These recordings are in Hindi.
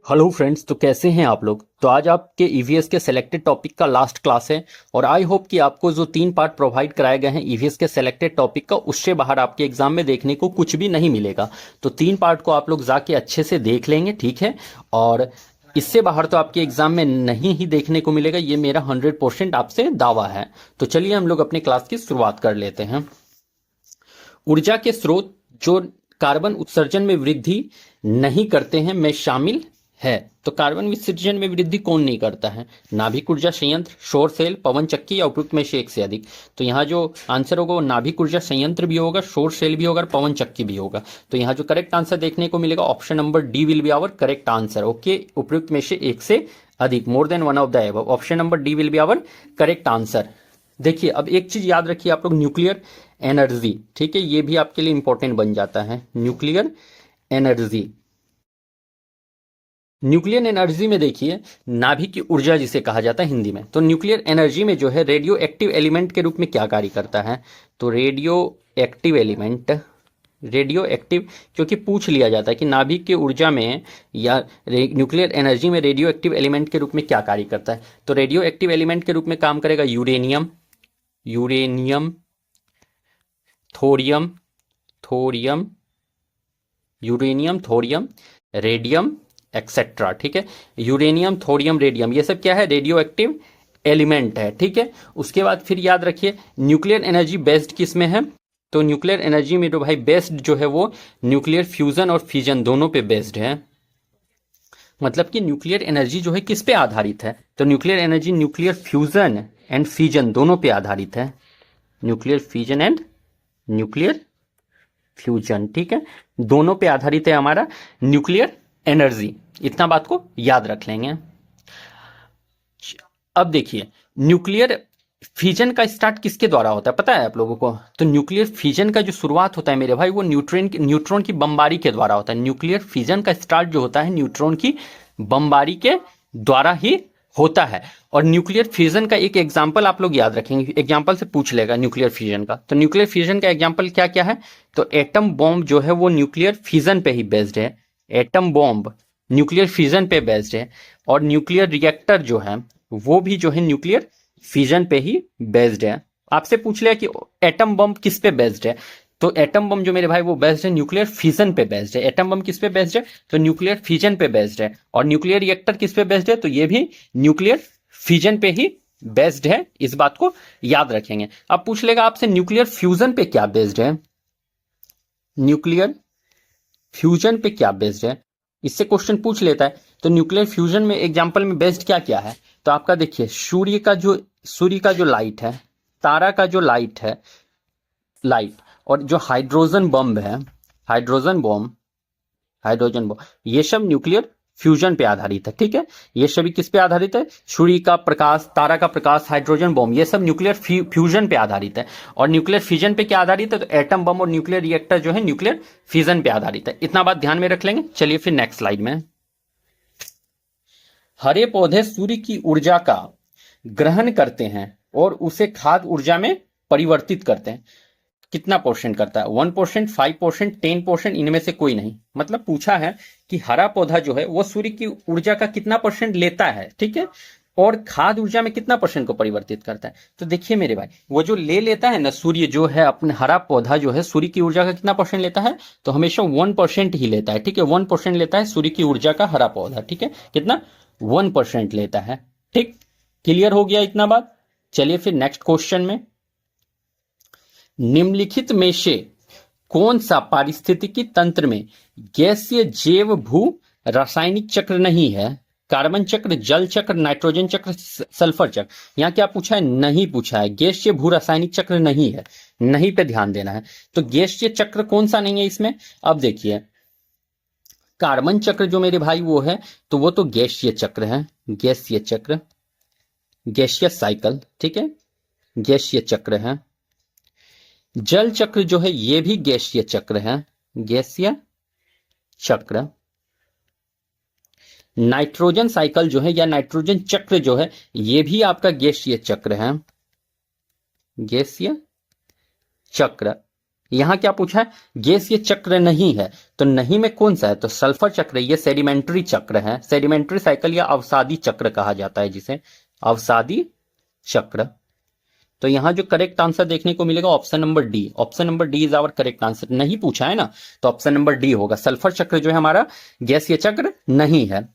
हेलो फ्रेंड्स, तो कैसे हैं आप लोग। तो आज आपके ईवीएस के सिलेक्टेड टॉपिक का लास्ट क्लास है और आई होप कि आपको जो 3 पार्ट प्रोवाइड कराए गए हैं ईवीएस के सिलेक्टेड टॉपिक का, उससे बाहर आपके एग्जाम में देखने को कुछ भी नहीं मिलेगा। तो 3 पार्ट को आप लोग जाके अच्छे से देख लेंगे, ठीक है। और इससे बाहर तो आपके एग्जाम में नहीं ही देखने को मिलेगा, ये मेरा 100% आपसे दावा है। तो चलिए हम लोग अपने क्लास की शुरुआत कर लेते हैं। ऊर्जा के स्रोत जो कार्बन उत्सर्जन में वृद्धि नहीं करते हैं में शामिल है। तो कार्बन विसर्जन में वृद्धि कौन नहीं करता है? नाभिक ऊर्जा संयंत्र, सौर सेल, पवन चक्की या उपयुक्त में से एक से अधिक। तो यहाँ जो आंसर होगा वो नाभिक ऊर्जा संयंत्र भी होगा, सौर सेल भी होगा और पवन चक्की भी होगा। तो यहाँ जो करेक्ट आंसर देखने को मिलेगा option number D will be our correct answer. Okay, उपयुक्त में से एक से अधिक, more than one of the above. Option number D will be our correct answer. देखिए, अब एक चीज याद रखिए आप लोग, न्यूक्लियर एनर्जी, ठीक है, ये भी आपके लिए इंपॉर्टेंट बन जाता है। न्यूक्लियर एनर्जी, न्यूक्लियर एनर्जी में देखिए नाभिक की ऊर्जा जिसे कहा जाता है हिंदी में। तो न्यूक्लियर एनर्जी में जो है रेडियो एक्टिव एलिमेंट के रूप में क्या कार्य करता है? तो radio active element, radio active, क्योंकि पूछ लिया जाता है कि नाभिक की ऊर्जा में या न्यूक्लियर एनर्जी में रेडियो एक्टिव एलिमेंट के रूप में क्या कार्य करता है। तो रेडियो एक्टिव एलिमेंट के रूप में काम करेगा uranium, uranium, thorium, thorium, uranium, thorium, radium etcetera, ठीक है। यूरेनियम, थोरियम, रेडियम, ये सब क्या है? रेडियो एक्टिव एलिमेंट है, ठीक है। उसके बाद फिर याद रखिए न्यूक्लियर एनर्जी बेस्ड किस में है? तो न्यूक्लियर एनर्जी में तो भाई बेस्ड जो है वो न्यूक्लियर फ्यूजन और फिजन दोनों पे बेस्ड है। मतलब कि न्यूक्लियर एनर्जी जो है किस पे आधारित है? तो nuclear energy nuclear fusion and fission दोनों पे आधारित है। Nuclear fission and nuclear fusion, ठीक है, दोनों पे आधारित है हमारा न्यूक्लियर एनर्जी। इतना बात को याद रख लेंगे। अब देखिए न्यूक्लियर फिजन का स्टार्ट किसके द्वारा होता है पता है आप लोगों को? तो न्यूक्लियर फिजन का जो शुरुआत होता है मेरे भाई वो न्यूट्रॉन की बमबारी के द्वारा होता है। न्यूक्लियर फिजन का स्टार्ट जो होता है न्यूट्रॉन की बमबारी के द्वारा ही होता है। और न्यूक्लियर फ्यूजन का एक एग्जांपल आप लोग याद रखेंगे, एग्जांपल से पूछ लेगा न्यूक्लियर फ्यूजन का। तो न्यूक्लियर फ्यूजन का एग्जांपल क्या क्या है? तो एटम बॉम्ब जो है वो न्यूक्लियर फ्यूजन पे ही बेस्ड है। एटम बॉम्ब न्यूक्लियर फ्यूजन पे बेस्ड है। और न्यूक्लियर रिएक्टर जो है वो भी जो है न्यूक्लियर फ्यूजन पे ही बेस्ड है। आपसे पूछ लिया कि एटम बम किस पे बेस्ड है? तो एटम बम जो मेरे भाई वो बेस्ड है न्यूक्लियर फिजन पे बेस्ड है। एटम बम किस पे बेस्ड है? तो न्यूक्लियर फिजन पे बेस्ड है। और न्यूक्लियर रिएक्टर किस पे बेस्ड है? तो ये भी न्यूक्लियर फिजन पे ही बेस्ड है। इस बात को याद रखेंगे। अब पूछ लेगा आपसे न्यूक्लियर फ्यूजन पे क्या बेस्ड है? न्यूक्लियर फ्यूजन पे क्या बेस्ड है, इससे क्वेश्चन पूछ लेता है। तो न्यूक्लियर फ्यूजन में एग्जांपल में बेस्ड क्या क्या है? तो आपका देखिए सूर्य का जो लाइट है, तारा का जो लाइट है, लाइट, और जो हाइड्रोजन बम है, हाइड्रोजन बम, ये सब न्यूक्लियर फ्यूजन पे आधारित है, ठीक है। ये सभी किस पे आधारित है? सूर्य का प्रकाश, तारा का प्रकाश, हाइड्रोजन बम, ये सब न्यूक्लियर फ्यूजन पे आधारित है। और न्यूक्लियर फिजन पे क्या आधारित है? तो एटम बम और न्यूक्लियर रिएक्टर जो है न्यूक्लियर फिजन पे आधारित है। इतना बात ध्यान में रख लेंगे। चलिए फिर नेक्स्ट स्लाइड में। हरे पौधे सूर्य की ऊर्जा का ग्रहण करते हैं और उसे खाद्य ऊर्जा में परिवर्तित करते हैं। कितना परसेंट करता है? 1%, 5%, 10%, इनमें से कोई नहीं। मतलब पूछा है कि हरा पौधा जो है वो सूर्य की ऊर्जा का कितना परसेंट लेता है, ठीक है, और खाद्य ऊर्जा में कितना परसेंट को परिवर्तित करता है। तो देखिए मेरे भाई, वो जो ले लेता है ना सूर्य जो है, अपने हरा पौधा जो है सूर्य की ऊर्जा का कितना परसेंट लेता है? तो हमेशा 1% ही लेता है, ठीक है। 1% लेता है सूर्य की ऊर्जा का हरा पौधा, ठीक है। कितना? 1% लेता है, ठीक। क्लियर हो गया इतना बात? चलिए फिर नेक्स्ट क्वेश्चन में। निम्नलिखित में से कौन सा पारिस्थितिकी तंत्र में गैसीय जैव भू रासायनिक चक्र नहीं है? कार्बन चक्र, जल चक्र, नाइट्रोजन चक्र, सल्फर चक्र। यहां क्या पूछा है? नहीं पूछा है। गैसीय भू रासायनिक चक्र नहीं है, नहीं पे ध्यान देना है। तो गैसीय चक्र कौन सा नहीं है इसमें? अब देखिए कार्बन चक्र जो मेरे भाई वो है, तो वो तो गैसीय चक्र है, गैसीय चक्र, गैसियस साइकिल, ठीक है, गैसीय चक्र है। जल चक्र जो है ये भी गैसीय चक्र है, गैसीय चक्र। नाइट्रोजन साइकिल जो है या नाइट्रोजन चक्र जो है ये भी आपका गैसीय चक्र है, गैसीय चक्र। यहां क्या पूछा है, गैस ये चक्र नहीं है, तो नहीं में कौन सा है, तो सल्फर चक्र, ये सेडिमेंट्री चक्र है, सेडिमेंट्री साइकिल या अवसादी चक्र कहा जाता है जिसे, अवसादी चक्र। तो यहां जो करेक्ट आंसर देखने को मिलेगा option number D, option number D is our correct answer. नहीं पूछा है ना, तो ऑप्शन नंबर डी होगा, सल्फर चक्र जो है हमारा गैसीय चक्र नहीं है।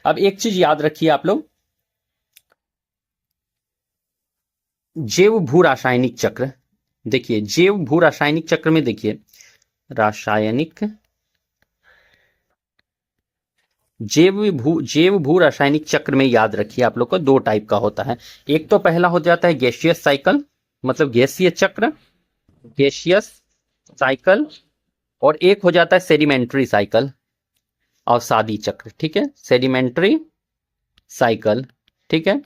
अब एक चीज याद रखिए आप लोग, जैव भू रासायनिक चक्र, देखिए जैव भू रासायनिक चक्र में देखिए रासायनिक जैव भू रासायनिक चक्र में याद रखिए आप लोग को दो टाइप का होता है। एक तो पहला हो जाता है गैसियस साइकिल, मतलब गैसीय चक्र, गैसियस साइकिल, और एक हो जाता है सेडिमेंट्री साइकिल, अवसादी चक्र। ठीक है, सेडिमेंट्री साइकिल, ठीक है,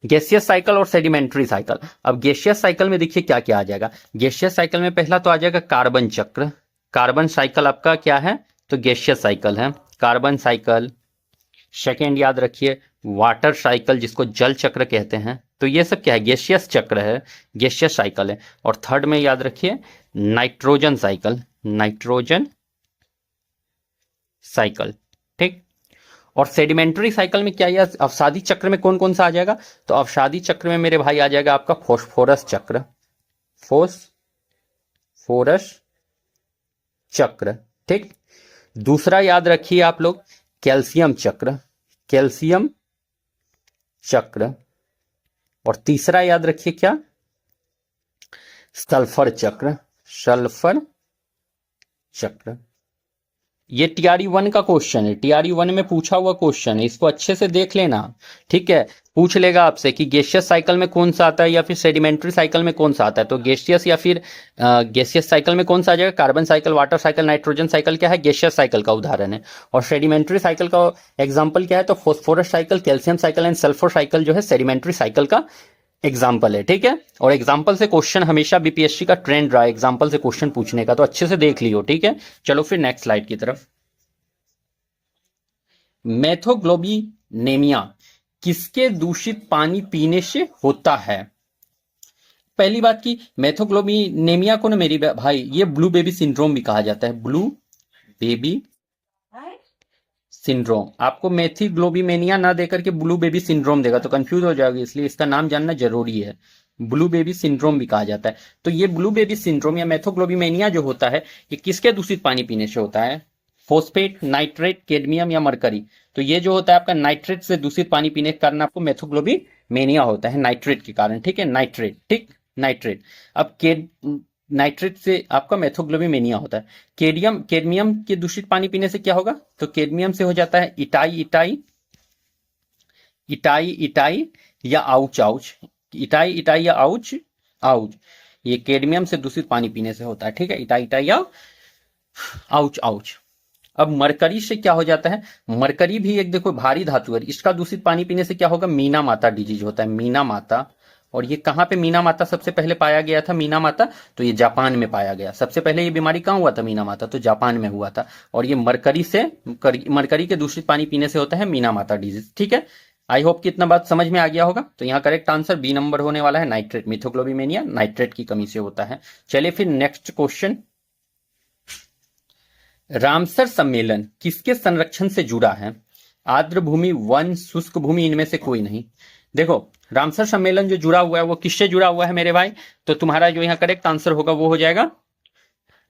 गैसियस साइकिल और सेडिमेंट्री साइकिल। अब गैसियस साइकिल में देखिए क्या क्या आ जाएगा, गैसियस साइकिल में पहला तो आ जाएगा कार्बन चक्र, कार्बन साइकिल आपका क्या है, तो गैसियस साइकिल है, कार्बन साइकिल। सेकेंड याद रखिए वाटर साइकिल, जिसको जल चक्र कहते हैं, तो ये सब क्या है, गैसियस चक्र है, गैसियस साइकिल है। और थर्ड में याद रखिए नाइट्रोजन साइकिल, नाइट्रोजन साइकिल, ठीक। और सेडिमेंट्री साइकिल में क्या, या अवसादी चक्र में कौन कौन सा आ जाएगा, तो अवसादी चक्र में मेरे भाई आ जाएगा आपका फॉस्फोरस चक्र, फॉस्फोरस चक्र, ठीक। दूसरा याद रखिए आप लोग कैल्शियम चक्र, कैल्शियम चक्र। और तीसरा याद रखिए क्या, सल्फर चक्र, सल्फर चक्र। ये टीआरई 1 का क्वेश्चन है, टीआरई 1 में पूछा हुआ क्वेश्चन है, इसको अच्छे से देख लेना, ठीक है। पूछ लेगा आपसे कि गैसियस साइकिल में कौन सा आता है या फिर सेडिमेंट्री साइकिल में कौन सा आता है, तो गैसियस या फिर गैसियस साइकिल में कौन सा आ जाएगा, carbon cycle, water cycle, nitrogen cycle क्या है, गैसियस साइकिल का उदाहरण है। और सेडिमेंट्री साइकिल का एग्जाम्पल क्या है, तो phosphorus cycle, calcium cycle and sulphur cycle जो है सेडिमेंट्री साइकिल का एग्जाम्पल है, ठीक है। और एग्जाम्पल से क्वेश्चन हमेशा बीपीएससी का ट्रेंड रहा है एग्जाम्पल से क्वेश्चन पूछने का, तो अच्छे से देख लियो, ठीक है। चलो फिर नेक्स्ट स्लाइड की तरफ। मेथोग्लोबिनेमिया किसके दूषित पानी पीने से होता है। पहली बात की मेथोग्लोबिनेमिया को ना मेरी भाई ये ब्लू बेबी सिंड्रोम भी कहा जाता है, ब्लू बेबी सिंड्रोम। आपको मेथोग्लोबिनेमिया ना देकर के ब्लू बेबी सिंड्रोम देगा तो कंफ्यूज हो जाएगी, इसलिए इसका नाम जानना जरूरी है, ब्लू बेबी सिंड्रोम भी कहा जाता है। तो ये ब्लू बेबी सिंड्रोम या मेथोग्लोबिनेमिया जो होता है ये किसके दूषित पानी पीने से होता है, फोस्फेट, नाइट्रेट, कैडमियम या मरकरी। तो ये जो होता है आपका नाइट्रेट से दूषित पानी पीने के कारण आपको मेथोग्लोबिनेमिया होता है, नाइट्रेट के कारण, ठीक है, नाइट्रेट, ठीक, नाइट्रेट। अब नाइट्रेट से आपका मेथोग्लोबिनेमिया होता है। कैडमियम के दूषित पानी पीने से क्या होगा, तो कैडमियम से हो जाता है इटाई इटाई इटाई इटाई या आउच आउच, इटाई इटाई या आउच आउच, ये कैडमियम से दूषित पानी पीने से होता है, ठीक है, इटाई इटाई या आउच आउच। अब मरकरी से क्या हो जाता है, मरकरी भी एक देखो भारी धातु है, इसका दूषित पानी पीने से क्या होगा, मीना माता डिजीज होता है, मीना माता। और ये कहां पे मीना माता सबसे पहले पाया गया था, मीना माता, तो ये जापान में पाया गया सबसे पहले। ये बीमारी कहां हुआ था, मीना माता, तो जापान में हुआ था। और ये मरकरी के दूषित पानी पीने से होता है मीना माता डिजीज, ठीक है। आई होप कि इतना बात समझ में आ गया होगा। तो यहाँ करेक्ट आंसर बी नंबर होने वाला है, नाइट्रेट, मेथोग्लोबिनेमिया नाइट्रेट की कमी से होता है। चलिए फिर नेक्स्ट क्वेश्चन, रामसर सम्मेलन किसके संरक्षण से जुड़ा है, आर्द्र भूमि, वन, शुष्क भूमि, इनमें से कोई नहीं। देखो रामसर सम्मेलन जो जुड़ा हुआ है वो किससे जुड़ा हुआ है मेरे भाई, तो तुम्हारा जो यहाँ करेक्ट आंसर होगा वो हो जाएगा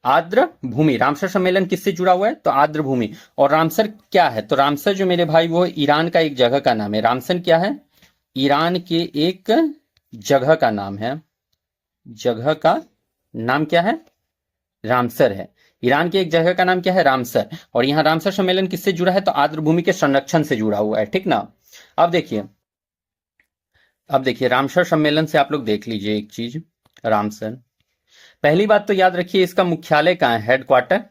आर्द्र भूमि। रामसर सम्मेलन किससे जुड़ा हुआ है, तो आर्द्र भूमि। और रामसर क्या है, तो रामसर जो मेरे भाई वो ईरान का एक जगह का नाम है, रामसर क्या है, ईरान के एक जगह का नाम है, जगह का नाम क्या है, रामसर है। ईरान की एक जगह का नाम क्या है, रामसर। और यहाँ रामसर सम्मेलन किससे जुड़ा है, तो आर्द्र भूमि के संरक्षण से जुड़ा हुआ है, ठीक ना। अब देखिए रामसर सम्मेलन से आप लोग देख लीजिए एक चीज, रामसर, पहली बात तो याद रखिए इसका मुख्यालय कहाँ है, हेडक्वार्टर,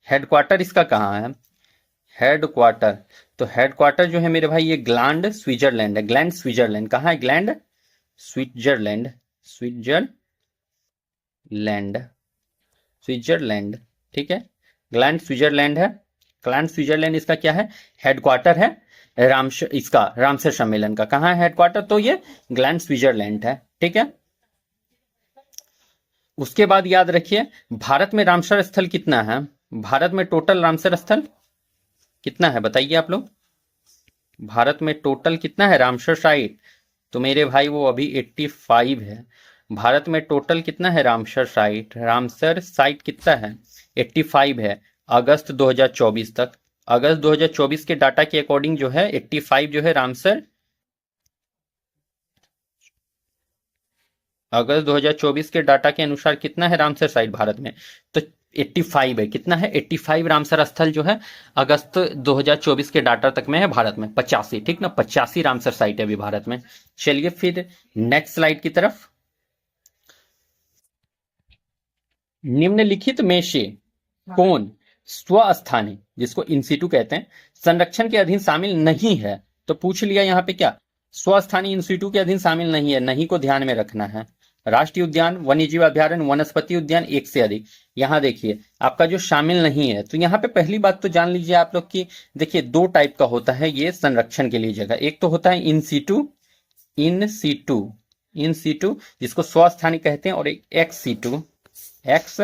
हेडक्वार्टर इसका कहाँ है, हेडक्वार्टर, तो हेडक्वार्टर जो है मेरे भाई ये ग्लैंड स्विट्जरलैंड है, ग्लैंड स्विट्जरलैंड कहाँ है, ग्लैंड स्विट्जरलैंड, स्विट्जरलैंड, ठीक है, ग्लैंड स्विट्जरलैंड है, ग्लैंड स्विट्जरलैंड इसका क्या है, हेडक्वार्टर है। रामसर सम्मेलन का कहाँ है हेडक्वार्टर, तो ये ग्लैंड स्विट्जरलैंड है, ठीक है। उसके बाद याद रखिए, भारत में रामसर स्थल कितना है? भारत में टोटल रामसर स्थल कितना है बताइए आप लोग। भारत में टोटल कितना है रामसर साइट? तो मेरे भाई वो अभी 85 है। भारत में टोटल कितना है रामसर साइट? रामसर साइट कितना है? 85 है। अगस्त 2024 तक, अगस्त 2024 के डाटा के अकॉर्डिंग जो है 85 जो है रामसर, अगस्त 2024 के डाटा के अनुसार कितना है रामसर साइट भारत में? तो 85 है। कितना है? 85 रामसर स्थल जो है अगस्त 2024 के डाटा तक में है भारत में। 85, ठीक ना, 85 रामसर साइट है अभी भारत में। चलिए फिर नेक्स्ट स्लाइड की तरफ। निम्नलिखित में से कौन स्वस्थानी, जिसको इंसिटू कहते हैं, संरक्षण के अधीन शामिल नहीं है? तो पूछ लिया यहाँ पे क्या, स्वस्थानी इंसिटू के अधीन शामिल नहीं है, नहीं को ध्यान में रखना है। राष्ट्रीय उद्यान, वन्यजीव अभ्यारण्य, वनस्पति उद्यान, एक से अधिक। यहाँ देखिए आपका जो शामिल नहीं है, तो यहाँ पे पहली बात तो जान लीजिए आप लोग की, देखिए दो टाइप का होता है ये संरक्षण के लिए जगह। एक तो होता है in situ, in situ, in situ जिसको स्वस्थानी कहते हैं, और एक एक्स सीटू, एक्स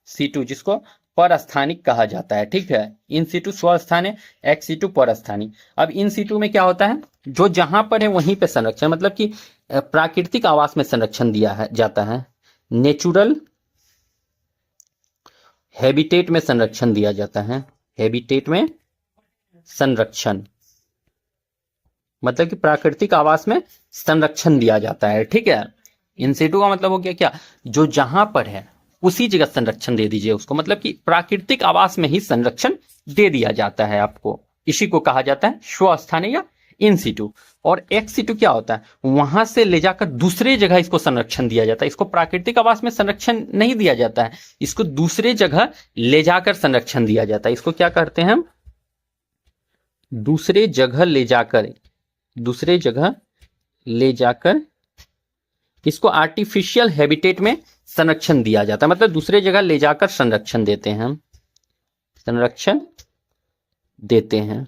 सीटू जिसको परस्थानिक कहा जाता है। ठीक है, इन सीटू स्वस्थानिक, एक्स सीटू परस्थानिक। अब इन सीटू में क्या होता है, जो जहां पर है वहीं पे संरक्षण, मतलब कि प्राकृतिक आवास में संरक्षण दिया है जाता है, नेचुरल हैबिटेट में संरक्षण दिया जाता है, हैबिटेट में संरक्षण, मतलब कि प्राकृतिक आवास में संरक्षण दिया जाता है। ठीक है, इन सीटू का मतलब हो गया क्या, जो जहां पर है उसी जगह संरक्षण दे दीजिए उसको, मतलब कि प्राकृतिक आवास में ही संरक्षण दे दिया जाता है आपको। इसी को कहा जाता है स्वस्थानी या इन सीटू। और एक्स सीटू क्या होता है, वहां से ले जाकर दूसरे जगह इसको संरक्षण दिया जाता है। इसको प्राकृतिक आवास में संरक्षण नहीं दिया जाता है, इसको दूसरे जगह ले जाकर संरक्षण दिया जाता है। इसको क्या करते हैं हम, दूसरे जगह ले जाकर, दूसरे जगह ले जाकर इसको आर्टिफिशियल हैबिटेट में संरक्षण दिया जाता है, मतलब दूसरे जगह ले जाकर संरक्षण देते हैं हम, संरक्षण देते हैं।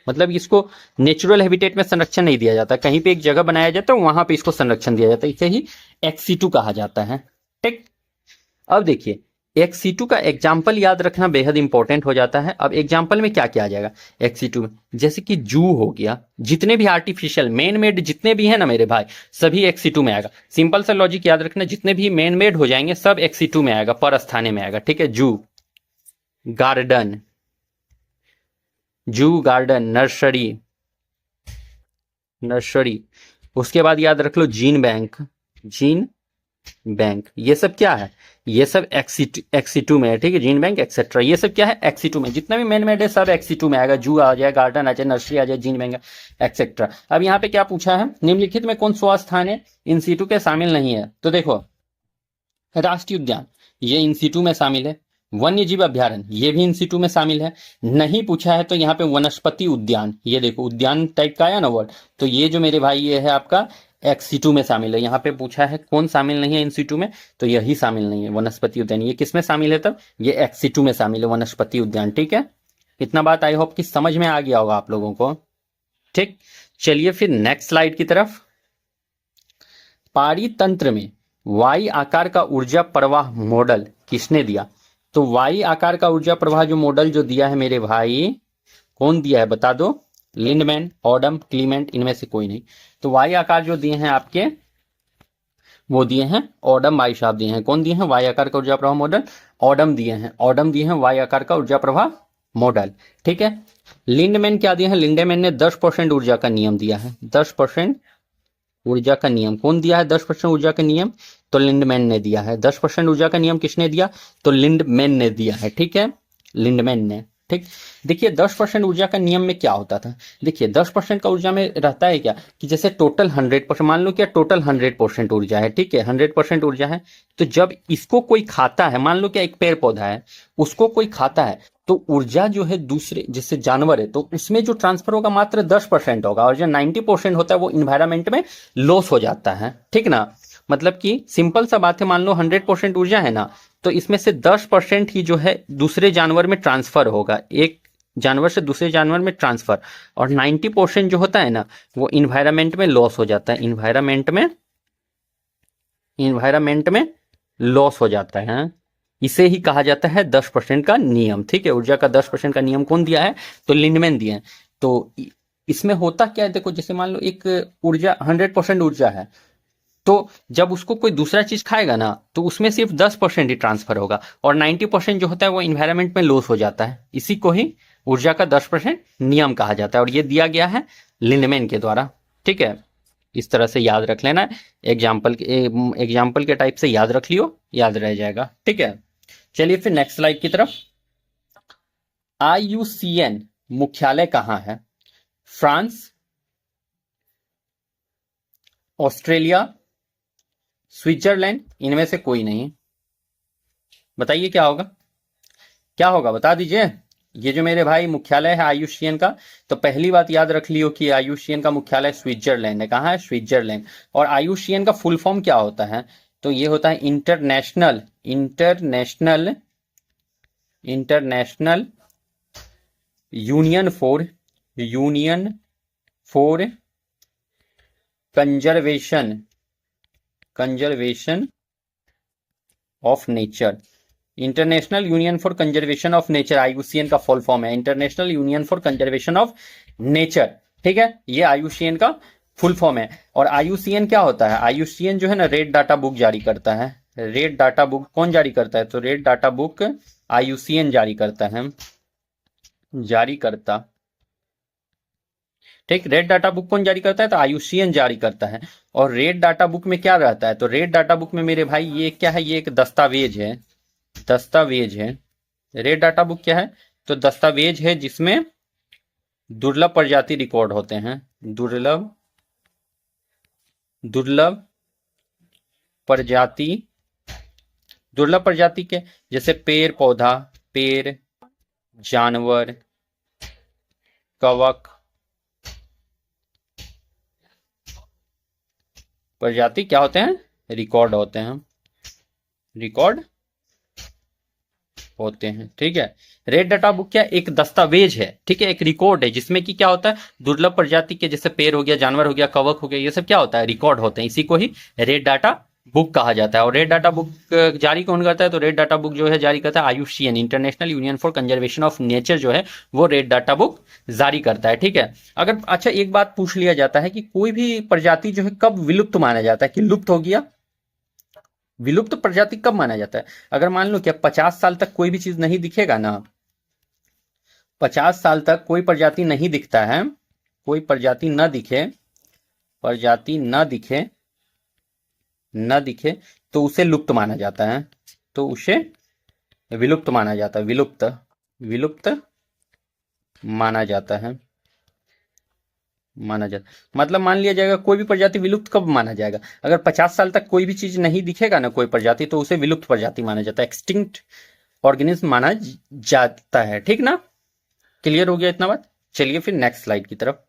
मतलब इसको नेचुरल हैबिटेट में संरक्षण नहीं दिया जाता, कहीं पे एक जगह बनाया जाता है वहां पे इसको संरक्षण दिया जाता है, इसे ही एक्सीटू कहा जाता है। ठीक, अब देखिए एक्सीटू का एग्जाम्पल याद रखना बेहद इंपॉर्टेंट हो जाता है। अब एग्जाम्पल में क्या किया जाएगा एक्सीटू में, जैसे कि जू हो गया, जितने भी आर्टिफिशियल मैन मेड जितने भी है ना मेरे भाई, सभी एक्सीटू में आएगा। सिंपल सा लॉजिक याद रखना, जितने भी मैन मेड हो जाएंगे सब एक्सीटू में आएगा, पर स्थाने में आएगा। ठीक है, जू गार्डन, जू गार्डन, नर्सरी, नर्सरी। उसके बाद याद रख लो जीन बैंक, जीन बैंक, ये सब क्या है, ये सब एक्सीटू में है। ठीक है, जीन बैंक एक्सेट्रा, ये सब क्या है एक्सीटू में, जितना भी मैन मेड है सब एक्सीटू में आएगा। जू आ जाए, गार्डन आ जाए, नर्सरी आ जाए, जीन बैंक एक्सेट्रा। अब यहाँ पे क्या पूछा है, निम्नलिखित में कौन स्वस्थान है इन सीटू के शामिल नहीं है? तो देखो राष्ट्रीय उद्यान ये इन सीटू में शामिल है, वन्य जीव अभ्यारण्य ये भी इन सीटू में शामिल है। नहीं पूछा है तो यहाँ पे वनस्पति उद्यान, ये देखो उद्यान टाइप का आया ना वर्ड, तो ये जो मेरे भाई ये है आपका एक्सीटू में शामिल है। यहाँ पे पूछा है कौन शामिल नहीं है इन सीटू में, तो यही शामिल नहीं है, वनस्पति उद्यान। ये किस में शामिल है तब, ये एक्सीटू में शामिल है, वनस्पति उद्यान। ठीक है, इतना बात आई होप कि समझ में आ गया होगा आप लोगों को। ठीक, चलिए फिर नेक्स्ट स्लाइड की तरफ। पारी तंत्र में वाई आकार का ऊर्जा प्रवाह मॉडल किसने दिया? तो वाई आकार का ऊर्जा प्रवाह जो मॉडल जो दिया है मेरे भाई, कौन दिया है बता दो, लिंडमैन, ऑडम, क्लीमेंट, इनमें से कोई नहीं। तो वाई आकार जो दिए हैं आपके, वो दिए हैं ऑडम भाई साहब दिए हैं। कौन दिए हैं, वाई आकार का ऊर्जा प्रवाह मॉडल, ऑडम दिए हैं, ऑडम दिए हैं वाई आकार का ऊर्जा प्रवाह मॉडल। ठीक है, लिंडमैन क्या दिए हैं, लिंडमैन ने 10% ऊर्जा का नियम दिया है, 10% ऊर्जा का नियम। कौन दिया है 10% ऊर्जा का नियम, तो लिंडमैन ने दिया है। 10% ऊर्जा का नियम किसने दिया, तो लिंडमैन ने दिया है। ठीक है, लिंडमैन ने। ठीक, देखिए 10% ऊर्जा का नियम में क्या होता था, देखिए 10% का ऊर्जा में रहता है क्या कि जैसे टोटल 100%, मान लो क्या टोटल 100% ऊर्जा है। ठीक है, 100% ऊर्जा है, तो जब इसको कोई खाता है, मान लो क्या एक पेड़ पौधा है, उसको कोई खाता है, तो ऊर्जा जो है दूसरे जैसे जानवर है, तो उसमें जो ट्रांसफर होगा मात्र 10% होगा, और जो 90% होता है वो इन्वायरमेंट में लॉस हो जाता है। ठीक ना, मतलब कि सिंपल सा बात है, मान लो 100% ऊर्जा है ना, तो इसमें से 10% ही जो है दूसरे जानवर में ट्रांसफर होगा, एक जानवर से दूसरे जानवर में ट्रांसफर, और 90% जो होता है ना वो इन्वायरमेंट में लॉस हो जाता है, इन्वायरमेंट में लॉस हो जाता है। इसे ही कहा जाता है 10% का नियम। ठीक है, ऊर्जा का 10% का नियम कौन दिया है? तो लिंडमैन दिया है। तो इसमें होता क्या है, देखो जैसे मान लो एक ऊर्जा 100% ऊर्जा है, तो जब उसको कोई दूसरा चीज खाएगा ना, तो उसमें सिर्फ 10% ही ट्रांसफर होगा, और 90% जो होता है वो इन्वायरमेंट में लॉस हो जाता है। इसी को ही ऊर्जा का 10% नियम कहा जाता है, और ये दिया गया है लिंडमैन के द्वारा। ठीक है, इस तरह से याद रख लेना। एग्जाम्पल के टाइप से याद रख लियो, याद रह जाएगा। ठीक है, चलिए फिर नेक्स्ट स्लाइड की तरफ। IUCN मुख्यालय कहाँ है? फ्रांस, ऑस्ट्रेलिया, स्विट्जरलैंड, इनमें से कोई नहीं। बताइए क्या होगा, क्या होगा बता दीजिए। ये जो मेरे भाई मुख्यालय है IUCN का, तो पहली बात याद रख लियो कि IUCN का मुख्यालय स्विट्जरलैंड है। कहाँ है? स्विट्जरलैंड। और IUCN का फुल फॉर्म क्या होता है? तो ये होता है international international international union for conservation of nature. International union for conservation of nature IUCN का फुल फॉर्म है, international union for conservation of nature. ठीक है, ये IUCN का फुल फॉर्म है। और IUCN क्या होता है? IUCN जो है ना, रेड डाटा बुक जारी करता है। रेड डाटा बुक कौन जारी करता है? तो रेड डाटा बुक IUCN जारी करता है, जारी करता। ठीक, रेड डाटा बुक कौन जारी करता है? तो IUCN जारी करता है। और रेड डाटा बुक में क्या रहता है? तो रेड डाटा बुक में मेरे भाई ये क्या है? ये एक दस्तावेज है, दस्तावेज है। रेड डाटा बुक क्या है? तो दस्तावेज है जिसमें दुर्लभ प्रजाति रिकॉर्ड होते हैं। दुर्लभ प्रजाति, दुर्लभ प्रजाति के जैसे पेड़ पौधा, पेड़, जानवर, कवक प्रजाति क्या होते हैं? रिकॉर्ड होते हैं, रिकॉर्ड होते हैं। ठीक है, रेड डाटा बुक क्या? एक दस्तावेज है, ठीक है, एक रिकॉर्ड है जिसमें कि क्या होता है? दुर्लभ प्रजाति के जैसे पेड़ हो गया, जानवर हो गया, कवक हो गया, ये सब क्या होता है? रिकॉर्ड होते हैं। इसी को ही रेड डाटा बुक कहा जाता है। और रेड डाटा बुक जारी कौन करता है? तो रेड डाटा बुक जो है जारी करता है IUCN, international union for conservation of nature, जो है वो रेड डाटा बुक जारी करता है। ठीक है, अगर अच्छा एक बात पूछ लिया जाता है कि कोई भी प्रजाति जो है कब विलुप्त माना जाता है कि लुप्त हो गया? विलुप्त प्रजाति कब माना जाता है? अगर मान लो क्या 50 साल तक कोई भी चीज नहीं दिखेगा ना, 50 साल तक कोई प्रजाति नहीं दिखता है, कोई प्रजाति न दिखे, प्रजाति न दिखे, न दिखे, तो उसे लुप्त माना जाता है। तो उसे विलुप्त माना जाता है, विलुप्त, विलुप्त माना जाता है, माना जाता। मतलब मान लिया जाएगा कोई भी प्रजाति विलुप्त कब माना जाएगा? अगर 50 साल तक कोई भी चीज नहीं दिखेगा ना, कोई प्रजाति, तो उसे विलुप्त प्रजाति माना जाता है, एक्सटिंक्ट ऑर्गेनिज्म माना जाता है। ठीक ना, क्लियर हो गया इतना बात? चलिए फिर नेक्स्ट स्लाइड की तरफ।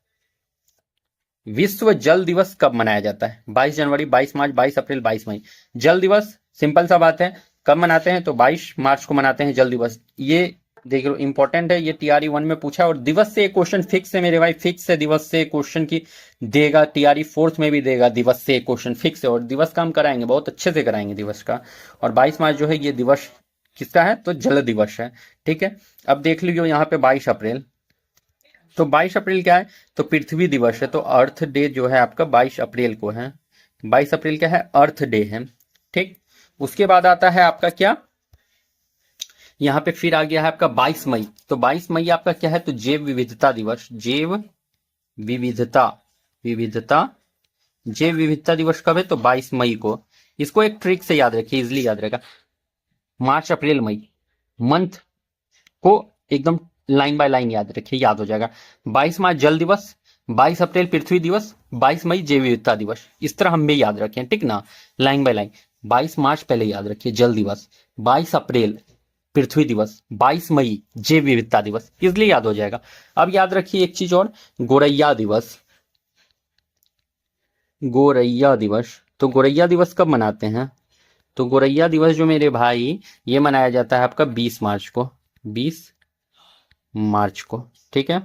विश्व जल दिवस कब मनाया जाता है? 22 जनवरी, 22 मार्च, 22 अप्रैल, 22 मई। जल दिवस सिंपल सा बात है, कब मनाते हैं? तो 22 मार्च को मनाते हैं जल दिवस। ये देख लो इंपॉर्टेंट है, ये TRE 1 में पूछा। और दिवस से क्वेश्चन फिक्स है मेरे भाई, फिक्स है। दिवस से क्वेश्चन की देगा, TRE 4th में भी देगा। दिवस से क्वेश्चन फिक्स है, और दिवस का हम कराएंगे, बहुत अच्छे से कराएंगे दिवस का। और 22 मार्च जो है ये दिवस किसका है? तो जल दिवस है। ठीक है, अब देख लीजिए यहाँ पे 22 अप्रैल, तो 22 अप्रैल क्या है? तो पृथ्वी दिवस है। तो अर्थ डे जो है आपका 22 अप्रैल को है। 22 अप्रैल क्या है? अर्थ डे है। ठीक, उसके बाद आता है आपका क्या, यहां पे फिर आ गया है आपका 22 मई। तो 22 मई आपका क्या है? तो जैव विविधता दिवस। जैव विविधता, विविधता, जैव विविधता दिवस कब है? तो 22 मई को। इसको एक ट्रिक से याद रखिए, इजिली याद रहेगा। मार्च अप्रैल मई मंथ को एकदम लाइन बाय लाइन याद रखिए, याद हो जाएगा। 22 मार्च जल दिवस, 22 अप्रैल पृथ्वी दिवस, 22 मई जैव विविधता दिवस। इस तरह हम भी याद रखें, ठीक ना, लाइन बाय लाइन। 22 मार्च पहले याद रखिए जल दिवस, 22 अप्रैल पृथ्वी दिवस, 22 मई जैव विविधता दिवस, इसलिए याद हो जाएगा। अब याद रखिए एक चीज और, गोरैया दिवस। गोरैया दिवस, तो गोरैया दिवस कब मनाते हैं? तो गोरैया दिवस जो मेरे भाई ये मनाया जाता है आपका 20 मार्च को, 20 मार्च को। ठीक है,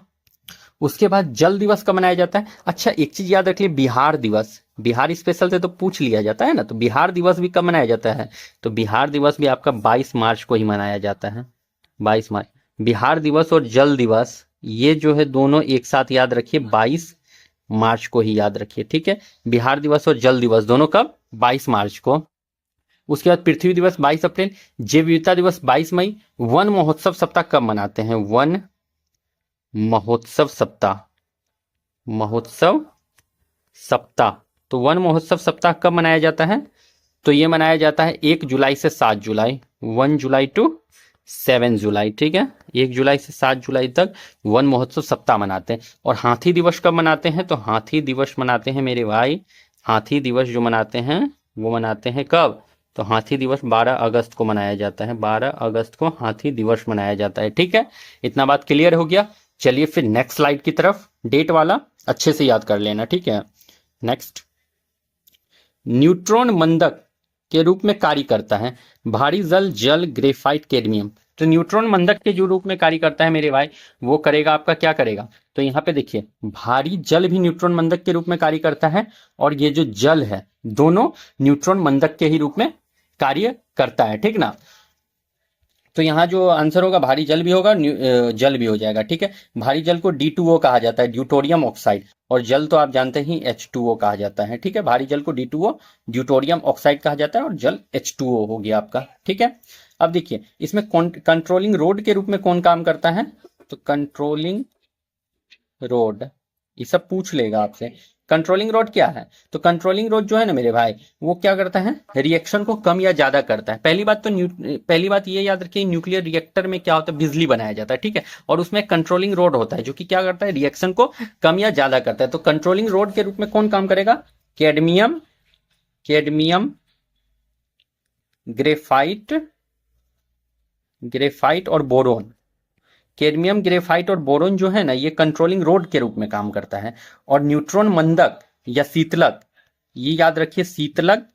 उसके बाद जल दिवस कब मनाया जाता है? अच्छा एक चीज याद रखिए, बिहार दिवस, बिहार स्पेशल से तो पूछ लिया जाता है ना, तो बिहार दिवस भी कब मनाया जाता है? तो बिहार दिवस भी आपका 22 मार्च को ही मनाया जाता है, 22 मार्च। बिहार दिवस और जल दिवस ये जो है दोनों एक साथ याद रखिए, 22 मार्च को ही याद रखिए, ठीक है। बिहार दिवस और जल दिवस दोनों कब? 22 मार्च को। उसके बाद पृथ्वी दिवस 22 अप्रैल, जैव विविधता दिवस 22 मई। वन महोत्सव सप्ताह कब मनाते हैं? वन महोत्सव सप्ताह, महोत्सव सप्ताह, तो वन महोत्सव सप्ताह कब मनाया जाता है? तो ये मनाया जाता है 1 जुलाई से 7 जुलाई, 1 जुलाई टू 7 जुलाई, ठीक है। 1 जुलाई से 7 जुलाई तक वन महोत्सव सप्ताह मनाते हैं। और हाथी दिवस कब मनाते हैं? तो हाथी दिवस मनाते हैं मेरे भाई, हाथी दिवस जो मनाते हैं वो मनाते हैं कब? तो हाथी दिवस 12 अगस्त को मनाया जाता है, 12 अगस्त को हाथी दिवस मनाया जाता है, ठीक है। इतना बात क्लियर हो गया। चलिए फिर नेक्स्ट स्लाइड की तरफ, डेट वाला अच्छे से याद कर लेना, ठीक है। नेक्स्ट, न्यूट्रॉन मंदक के रूप में कार्य करता है, भारी जल ग्रेफाइट कैडमियम। तो न्यूट्रॉन मंदक के जो रूप में कार्य करता है मेरे भाई, वो करेगा आपका, क्या करेगा? तो यहाँ पे देखिए, भारी जल भी न्यूट्रॉन मंदक के रूप में कार्य करता है, और ये जो जल है दोनों न्यूट्रॉन मंदक के ही रूप में कार्य करता है, ठीक ना। तो यहाँ जो आंसर होगा भारी जल भी होगा, जल भी हो जाएगा, ठीक है। भारी जल को D2O कहा जाता है, ड्यूटोरियम ऑक्साइड, और जल तो आप जानते ही H2O कहा जाता है, ठीक है। भारी जल को D2O ड्यूटोरियम ऑक्साइड कहा जाता है, और जल H2O हो गया आपका, ठीक है। अब देखिए इसमें कंट्रोलिंग रोड के रूप में कौन काम करता है? तो कंट्रोलिंग रोड, ये सब पूछ लेगा आपसे। कंट्रोलिंग रोड क्या है? तो कंट्रोलिंग रोड जो है ना मेरे भाई, वो क्या करता है? रिएक्शन को कम या ज्यादा करता है। पहली बात ये याद रखिए, न्यूक्लियर रिएक्टर में क्या होता है? बिजली बनाया जाता है, ठीक है। और उसमें कंट्रोलिंग रोड होता है जो कि क्या करता है? रिएक्शन को कम या ज्यादा करता है। तो कंट्रोलिंग रोड के रूप में कौन काम करेगा? कैडमियम, कैडमियम, ग्रेफाइट, ग्रेफाइट और बोरोन। कैडमियम, ग्रेफाइट और बोरोन जो है ना, ये कंट्रोलिंग रोड के रूप में काम करता है। और न्यूट्रॉन मंदक या शीतलक, ये याद रखिए, शीतलक,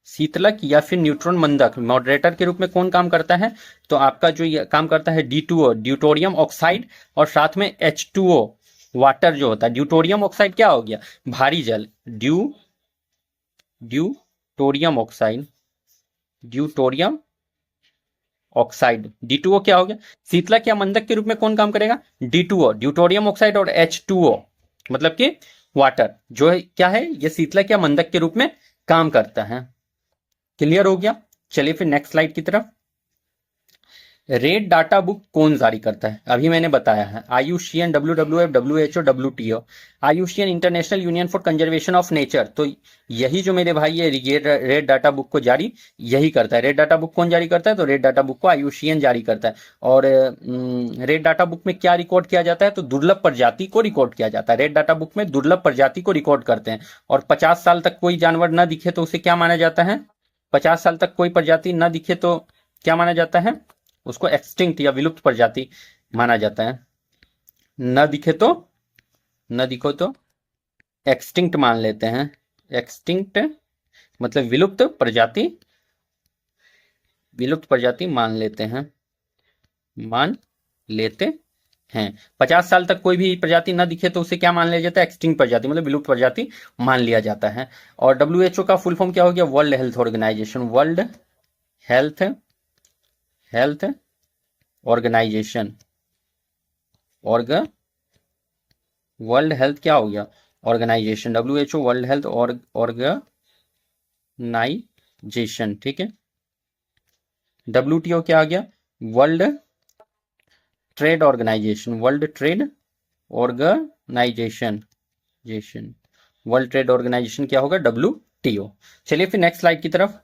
शीतलक या फिर न्यूट्रॉन मंदक मॉडरेटर के रूप में कौन काम करता है? तो आपका जो ये काम करता है D2O ड्यूटोरियम ऑक्साइड, और साथ में H2O वाटर जो होता है। ड्यूटोरियम ऑक्साइड क्या हो गया? भारी जल, deuterium oxide, deuterium oxide. D2O क्या हो गया? शीतलक या मंदक के रूप में कौन काम करेगा? D2O ड्यूटोरियम ऑक्साइड, और H2O मतलब कि वाटर जो है क्या है? ये शीतलक या मंदक के रूप में काम करता है। क्लियर हो गया। चलिए फिर नेक्स्ट स्लाइड की तरफ। रेड डाटा बुक कौन जारी करता है? अभी मैंने बताया है, IUCN, WWF, WHO, WTO। IUCN international union for conservation of nature. तो यही जो मेरे भाई ये रेड डाटा बुक को जारी यही करता है। रेड डाटा बुक कौन जारी करता है? तो रेड डाटा बुक को IUCN जारी करता है। और रेड डाटा बुक में क्या रिकॉर्ड किया जाता है? तो दुर्लभ प्रजाति को रिकॉर्ड किया जाता है। रेड डाटा बुक में दुर्लभ प्रजाति को रिकॉर्ड करते हैं। और 50 साल तक कोई जानवर न दिखे तो उसे क्या माना जाता है? 50 साल तक कोई प्रजाति न दिखे तो क्या माना जाता है? उसको एक्सटिंक्ट या विलुप्त प्रजाति माना जाता है। न दिखे तो, न दिखो तो एक्सटिंक्ट मान लेते हैं। एक्सटिंक्ट मतलब विलुप्त प्रजाति, विलुप्त प्रजाति मान लेते हैं, मान लेते हैं। 50 साल तक कोई भी प्रजाति न दिखे तो उसे क्या मान लिया जाता है? एक्सटिंक्ट प्रजाति मतलब विलुप्त प्रजाति मान लिया जाता है। और WHO का फुल फॉर्म क्या हो गया? World Health Organisation, World Health Organisation, World Health क्या हो गया? Organisation, WHO World Health Organisation, ठीक है। WTO क्या आ गया? World Trade Organisation, World Trade Organisation, World Trade Organisation क्या होगा? WTO। चलिए फिर नेक्स्ट स्लाइड की तरफ।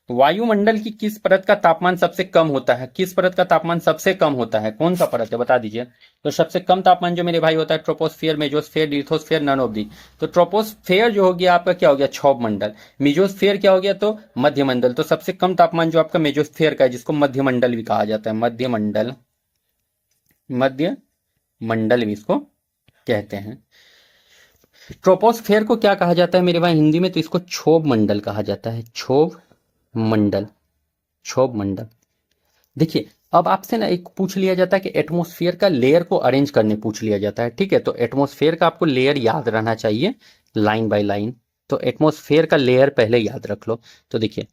वायुमंडल की किस परत का तापमान सबसे कम होता है? किस परत का तापमान सबसे कम होता है? कौन सा परत है बता दीजिए। तो सबसे कम तापमान जो मेरे भाई होता है troposphere, mesosphere, lithosphere, none of the. तो ट्रोपोस्फियर जो हो गया आपका क्या हो गया? क्षोभ मंडल। मेजोस्फियर क्या हो गया? तो मध्यमंडल। तो सबसे कम तापमान जो आपका मेजोस्फियर का है, जिसको मध्यमंडल भी कहा जाता है, मध्यमंडल, मध्यमंडल भी इसको कहते हैं। ट्रोपोस्फियर को क्या कहा जाता है मेरे भाई हिंदी में? तो इसको क्षोभ मंडल कहा जाता है, क्षोभ मंडल, क्षोभ मंडल। देखिए अब आपसे ना एक पूछ लिया जाता है कि एटमॉस्फेयर का लेयर को अरेंज करने पूछ लिया जाता है, ठीक है। तो एटमॉस्फेयर का आपको लेयर याद रहना चाहिए लाइन बाय लाइन। तो एटमॉस्फेयर का लेयर पहले याद रख लो। तो देखिए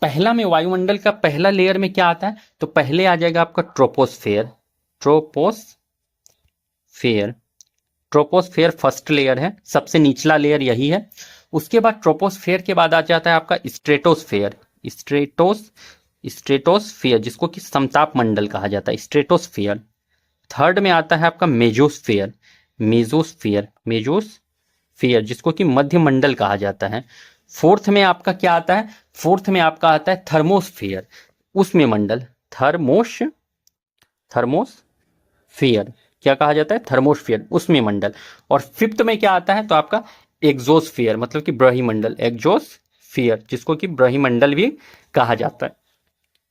पहला में वायुमंडल का पहला लेयर में क्या आता है, तो पहले आ जाएगा आपका troposphere. Troposphere troposphere first layer है, सबसे निचला लेयर यही है। उसके बाद ट्रोपोस्फेयर के बाद आ जाता है आपका स्ट्रेटोस्फेयर। स्ट्रेटोस्फेयर जिसको कि समताप मंडल कहा जाता है, स्ट्रेटोस्फेयर। थर्ड में आता है आपका मेजोस्फेयर। मेजोस्फेयर जिसको कि मध्य मंडल कहा जाता है। फोर्थ में आपका क्या आता है, फोर्थ में आपका आता है थर्मोस्फेयर, उसमें मंडल। थर्मोस्फेयर क्या कहा जाता है, थर्मोस्फेयर, उसमें मंडल। और फिफ्थ में क्या आता है, तो आपका एग्जोस्फेयर मतलब कि ब्रह्मंडल, एग्जोस्फेयर जिसको कि ब्रह्मंडल भी कहा जाता है।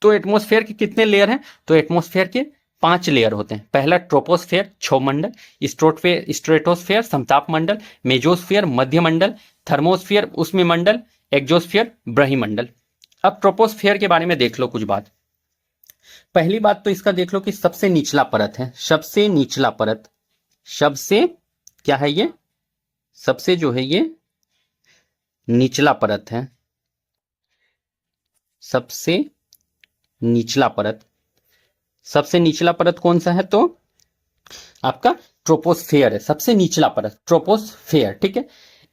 तो एटमॉस्फेयर के कितने लेयर हैं, तो एटमॉस्फेयर के 5 लेयर होते हैं। पहला ट्रोपोस्फेयर छह मंडल, स्ट्रेटोस्फेयर समताप मंडल, मेजोस्फेयर मध्य मंडल, थर्मोस्फेयर उसमें मंडल, एक्जोस्फेयर ब्रह्मंडल। अब ट्रोपोस्फेयर के बारे में देख लो कुछ बात। पहली बात तो इसका देख लो कि सबसे निचला परत है, सबसे निचला परत, सबसे क्या है ये, सबसे जो है ये निचला परत है, सबसे निचला परत। सबसे निचला परत कौन सा है, तो आपका ट्रोपोस्फेयर है, सबसे निचला परत ट्रोपोस्फेयर, ठीक है।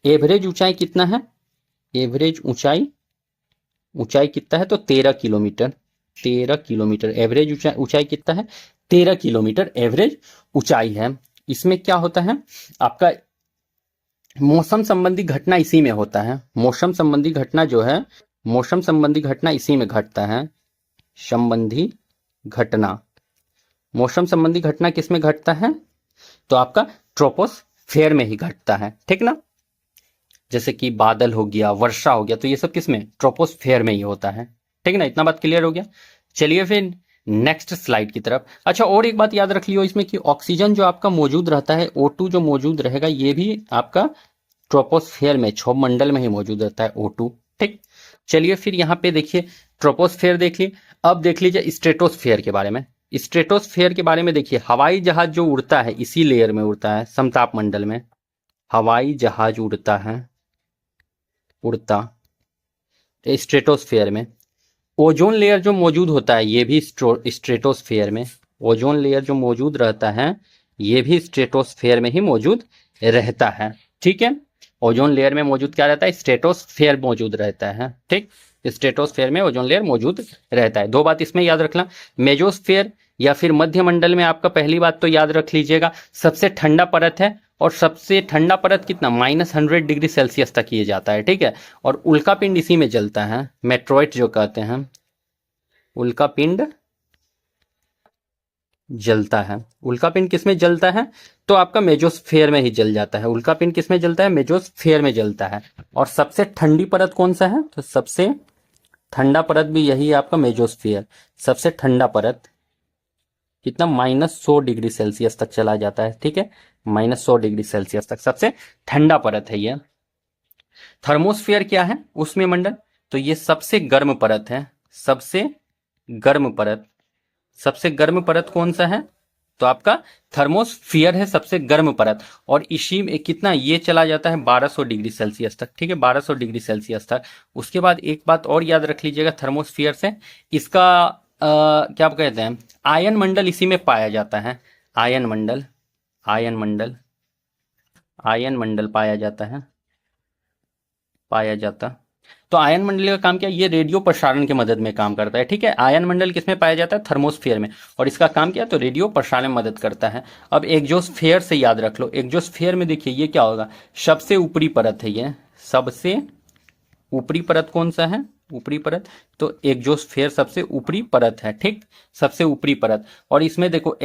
एवरेज ऊंचाई कितना है, एवरेज ऊंचाई कितना है, तो 13 किलोमीटर, 13 किलोमीटर एवरेज ऊंचाई कितना है, 13 किलोमीटर एवरेज ऊंचाई है। इसमें क्या होता है आपका, मौसम संबंधी घटना इसी में होता है। मौसम संबंधी घटना जो है, मौसम संबंधी घटना इसी में घटता है। संबंधी घटना, मौसम संबंधी घटना किस में घटता है, तो आपका ट्रोपोस्फेयर में ही घटता है, ठीक ना। जैसे कि बादल हो गया, वर्षा हो गया, तो ये सब किस में, ट्रोपोस्फेयर में ही होता है, ठीक ना। इतना बात क्लियर हो गया। चलिए फिर नेक्स्ट स्लाइड की तरफ। अच्छा और एक बात याद रख लियो इसमें कि ऑक्सीजन जो आपका मौजूद रहता है, O2 जो मौजूद रहेगा, ये भी आपका ट्रोपोस्फेयर में, क्षोभ मंडल में ही मौजूद रहता है O2, ठीक। चलिए फिर यहाँ पे देखिए ट्रोपोस्फेयर देख लिए। अब देख लीजिए स्ट्रेटोस्फेयर के बारे में। स्ट्रेटोस्फेयर के बारे में देखिए, हवाई जहाज जो उड़ता है इसी लेयर में उड़ता है, समताप मंडल में हवाई जहाज उड़ता स्ट्रेटोस्फेयर में। ओजोन लेयर जो मौजूद होता है ये भी स्ट्रेटोस्फेयर में, ओजोन लेयर जो मौजूद रहता है ये भी स्ट्रेटोस्फेयर में ही मौजूद रहता है, ठीक है। ओजोन लेयर में मौजूद क्या रहता है, स्ट्रेटोस्फेयर मौजूद रहता है, ठीक। स्ट्रेटोस्फेयर में ओजोन लेयर मौजूद रहता है। दो बात इसमें याद रखना, मेजोस्फेयर या फिर मध्य मंडल में आपका पहली बात तो याद रख लीजिएगा सबसे ठंडा परत है, और सबसे ठंडा परत कितना, -100 डिग्री सेल्सियस तक ये जाता है, ठीक है। और उल्का पिंड इसी में जलता है, मेट्रोइड जो कहते हैं, उल्का पिंड जलता है। उल्का पिंड किसमें जलता है, तो आपका मेजोस्फेयर में ही जल जाता है। उल्का पिंड किसमें जलता है, मेजोस्फेयर में जलता है। और सबसे ठंडी परत कौन सा है, तो सबसे ठंडा परत भी यही है आपका मेजोस्फेयर। सबसे ठंडा परत कितना, -100 डिग्री सेल्सियस तक चला जाता है, ठीक है, -100 डिग्री सेल्सियस तक सबसे ठंडा परत है ये। थर्मोस्फेयर क्या है, उसमें मंडल, तो ये सबसे गर्म परत है, सबसे गर्म परत। सबसे गर्म परत कौन सा है, तो आपका थर्मोस्फियर है सबसे गर्म परत। और इसी में कितना, ये चला जाता है 1200 डिग्री सेल्सियस तक, ठीक है, 1200 डिग्री सेल्सियस तक। उसके बाद एक बात और याद रख लीजिएगा थर्मोस्फियर से, इसका क्या कहते हैं, आयन मंडल इसी में पाया जाता है। आयन मंडल, आयन मंडल, आयन मंडल पाया जाता है, पाया जाता। तो आयन मंडल का काम क्या है, ये रेडियो प्रसारण की मदद में काम करता है, ठीक है। आयन मंडल किसमें पाया जाता है, थर्मोस्फेयर में, और इसका काम क्या है, तो रेडियो प्रसारण में मदद करता है। अब एक्जोस्फेयर से याद रख लो, एक्जोस्फेयर में देखिए ये क्या होगा, सबसे ऊपरी परत है ये, सबसे ऊपरी परत कौन सा है, ऊपरी परत, तो एक्जोस्फेयर सबसे ऊपरी परत है, ठीक, सबसे ऊपरी परत। और इसमें देखो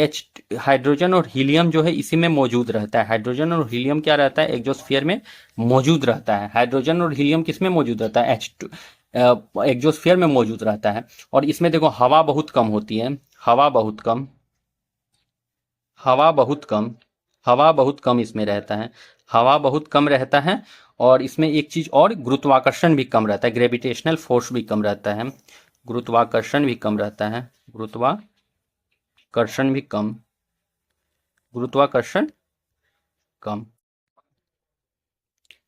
हाइड्रोजन और हीलियम जो है इसी में मौजूद रहता है। हाइड्रोजन और हीलियम क्या रहता है, एक्जोस्फेयर में मौजूद रहता है। हाइड्रोजन और हीलियम किस में मौजूद रहता है, एक्जोस्फेयर में मौजूद रहता है। और इसमें देखो हवा बहुत कम होती है, हवा बहुत कम, हवा बहुत कम, हवा बहुत कम इसमें रहता है, हवा बहुत कम रहता है। और इसमें एक चीज और, गुरुत्वाकर्षण भी कम रहता है, ग्रेविटेशनल फोर्स भी कम रहता है, गुरुत्वाकर्षण भी कम रहता है, गुरुत्वाकर्षण कर्षण भी कम, गुरुत्वाकर्षण कम।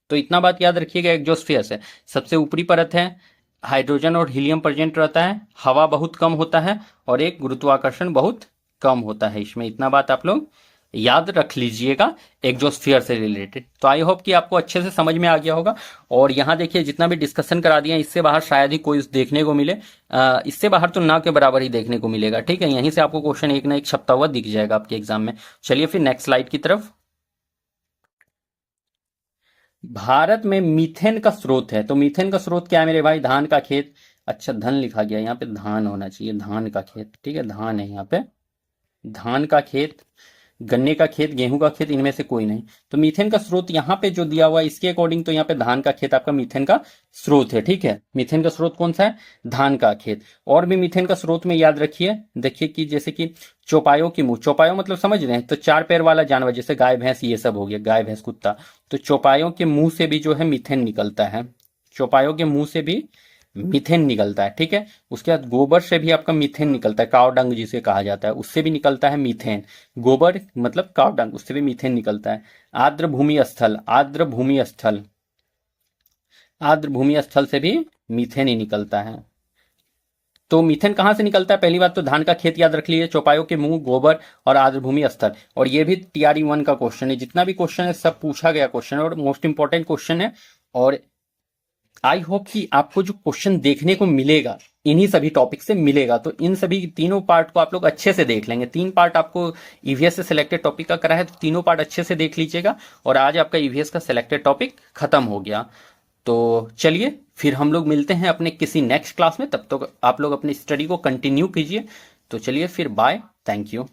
तो इतना बात याद रखिएगा, एग्जोस्फियर से सबसे ऊपरी परत है, हाइड्रोजन और हीलियम प्रेजेंट रहता है, हवा बहुत कम होता है और एक गुरुत्वाकर्षण बहुत कम होता है इसमें। इतना बात आप लोग याद रख लीजिएगा एग्जोस्फियर से रिलेटेड। तो आई होप कि आपको अच्छे से समझ में आ गया होगा। और यहाँ देखिए जितना भी डिस्कशन करा दिया, इससे बाहर शायद ही कोई देखने को मिले, इससे बाहर तो ना के बराबर ही देखने को मिलेगा, ठीक है। यहीं से आपको क्वेश्चन एक ना एक छपता हुआ दिख जाएगा आपके एग्जाम में। चलिए फिर नेक्स्ट स्लाइड की तरफ। भारत में मीथेन का स्रोत है, तो मीथेन का स्रोत क्या है मेरे भाई? धान का खेत। अच्छा धन लिखा गया, यहाँ पे धान होना चाहिए, धान का खेत, ठीक है, धान है यहाँ पे, धान का खेत, गन्ने का खेत, गेहूं का खेत, इनमें से कोई नहीं। तो मीथेन का स्रोत यहाँ पे जो दिया हुआ है इसके अकॉर्डिंग तो यहाँ पे धान का खेत आपका मीथेन का स्रोत है, ठीक है। मीथेन का स्रोत कौन सा है? धान का खेत। और भी मीथेन का स्रोत में याद रखिए, देखिए कि जैसे कि चौपायों की मुंह, चौपायों मतलब समझ रहे हैं, तो चार पैर वाला जानवर जैसे गाय भैंस ये सब हो गया, गाय भैंस कुत्ता, तो चौपायों के मुंह से भी जो है मीथेन निकलता है, चौपायों के मुंह से भी मीथेन निकलता है, ठीक है। उसके बाद गोबर से भी आपका मीथेन निकलता है, काव डंग जिसे कहा जाता है, उससे भी निकलता है मीथेन। गोबर मतलब काव डंग, उससे भी मीथेन निकलता है। आर्द्र भूमि स्थल, आर्द्र भूमि स्थल, आर्द्र भूमि स्थल से भी मीथेन ही निकलता है। तो मीथेन कहां से निकलता है? पहली बात तो धान का खेत याद रख लीजिए, चौपायों के मुंह, गोबर और आर्द्र भूमि स्थल। और ये भी टीआरई 1 का क्वेश्चन है, जितना भी क्वेश्चन है सब पूछा गया क्वेश्चन है और मोस्ट इंपॉर्टेंट क्वेश्चन है। और आई होप कि आपको जो क्वेश्चन देखने को मिलेगा इन्हीं सभी टॉपिक से मिलेगा, तो इन सभी तीनों पार्ट को आप लोग अच्छे से देख लेंगे। 3 पार्ट आपको ईवीएस से सिलेक्टेड टॉपिक का करा है, तो तीनों पार्ट अच्छे से देख लीजिएगा। और आज आपका ईवीएस का सिलेक्टेड टॉपिक खत्म हो गया। तो चलिए फिर हम लोग मिलते हैं अपने किसी नेक्स्ट क्लास में, तब तक आप लोग अपनी स्टडी को कंटिन्यू कीजिए। तो चलिए फिर बाय, थैंक यू।